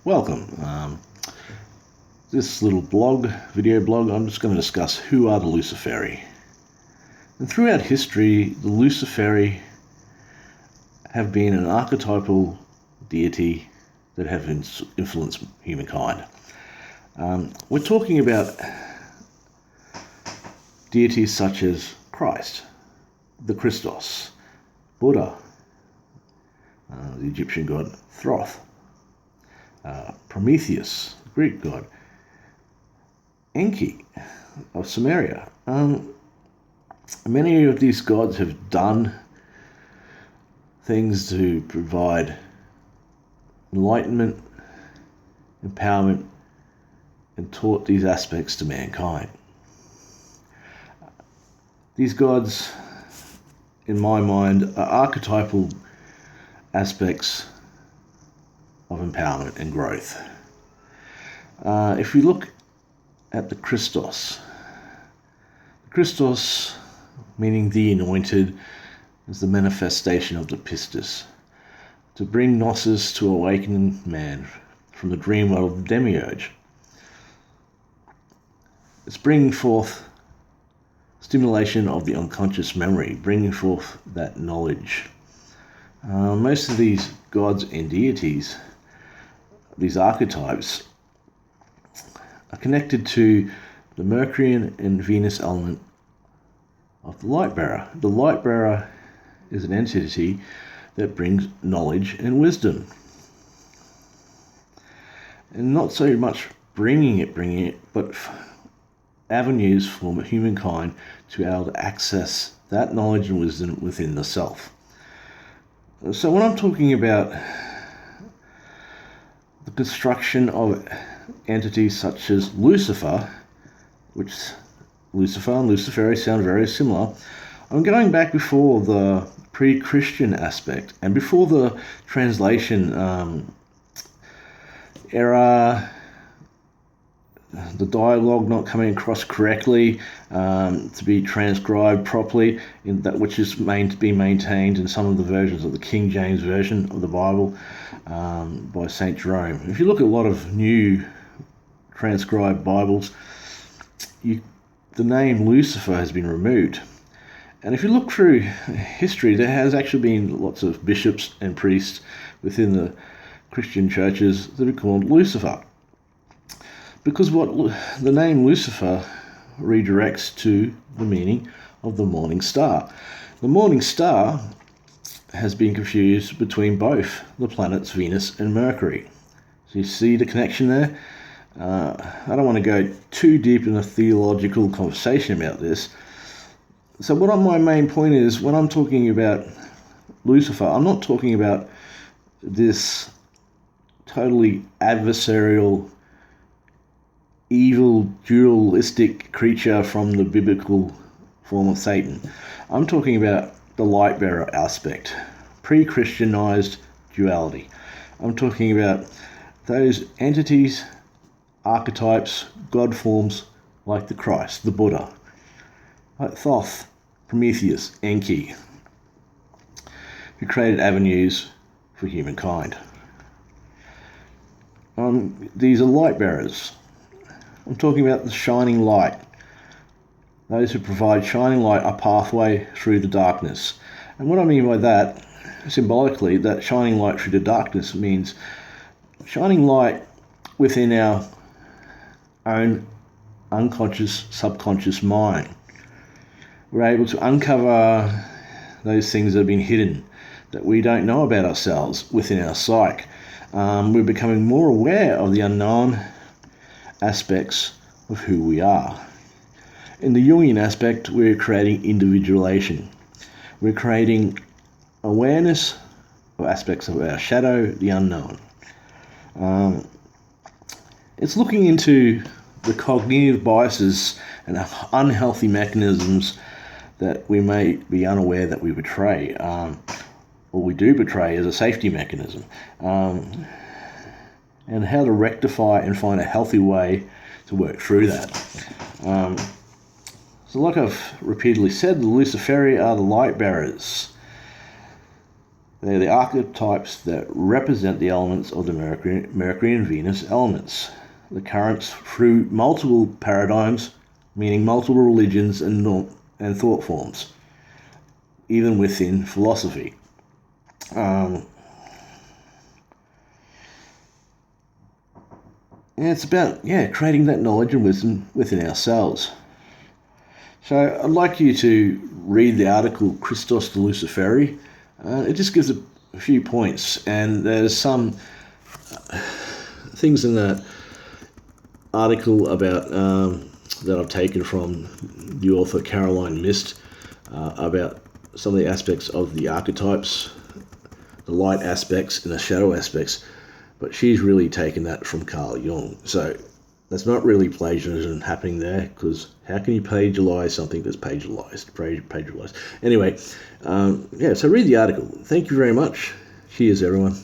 Welcome. This little video blog, I'm just going to discuss who are the Luciferi. And throughout history, the Luciferi have been an archetypal deity that have influenced humankind. We're talking about deities such as Christ, the Kristos, Buddha, the Egyptian god Thoth, Prometheus, the Greek god, Enki of Sumeria. Many of these gods have done things to provide enlightenment, empowerment, and taught these aspects to mankind. These gods, in my mind, are archetypal aspects of empowerment and growth. If we look at the Kristos, meaning the anointed, is the manifestation of the pistis, to bring gnosis to awaken man from the dream world of the demiurge. It's bringing forth stimulation of the unconscious memory, bringing forth that knowledge. Most of these gods and deities, these archetypes, are connected to the Mercurian and Venus element of the light bearer. The light bearer is an entity that brings knowledge and wisdom. And not so much bringing it, but avenues for humankind to be able to access that knowledge and wisdom within the self. So when I'm talking about the construction of entities such as Lucifer, which Lucifer and Luciferi sound very similar, I'm going back before the pre-Christian aspect and before the translation era, the dialogue not coming across correctly, to be transcribed properly, in that which is being maintained in some of the versions of the King James Version of the Bible by St. Jerome. If you look at a lot of new transcribed Bibles, the name Lucifer has been removed. And if you look through history, there has actually been lots of bishops and priests within the Christian churches that are called Lucifer, because what the name Lucifer redirects to the meaning of the morning star. The morning star has been confused between both the planets Venus and Mercury. So you see the connection there? I don't want to go too deep in a theological conversation about this. So my main point is, when I'm talking about Lucifer, I'm not talking about this totally adversarial, evil, dualistic creature from the biblical form of Satan. I'm talking about the light bearer aspect, pre-Christianized duality. I'm talking about those entities, archetypes, god forms like the Christ, the Buddha, like Thoth, Prometheus, Enki, who created avenues for humankind. These are light bearers. I'm talking about the shining light. Those who provide shining light, a pathway through the darkness. And what I mean by that, symbolically, that shining light through the darkness means shining light within our own unconscious, subconscious mind. We're able to uncover those things that have been hidden, that we don't know about ourselves within our psyche. We're becoming more aware of the unknown aspects of who we are. In the Jungian aspect, we're creating individuation. We're creating awareness of aspects of our shadow, the unknown. It's looking into the cognitive biases and unhealthy mechanisms that we may be unaware that we betray, or we do betray as a safety mechanism, and how to rectify and find a healthy way to work through that. So like I've repeatedly said, the Luciferi are the light bearers. They're the archetypes that represent the elements of the Mercury and Venus elements. The currents through multiple paradigms, meaning multiple religions and thought forms, even within philosophy. And it's about, creating that knowledge and wisdom within ourselves. So I'd like you to read the article Kristos the Luciferi. It just gives a few points, and there's some things in that article about that I've taken from the author Caroline Mist about some of the aspects of the archetypes, the light aspects and the shadow aspects, but she's really taken that from Carl Jung. So that's not really plagiarism happening there, because how can you plagiarize something that's plagiarized? Anyway, so read the article. Thank you very much. Cheers, everyone.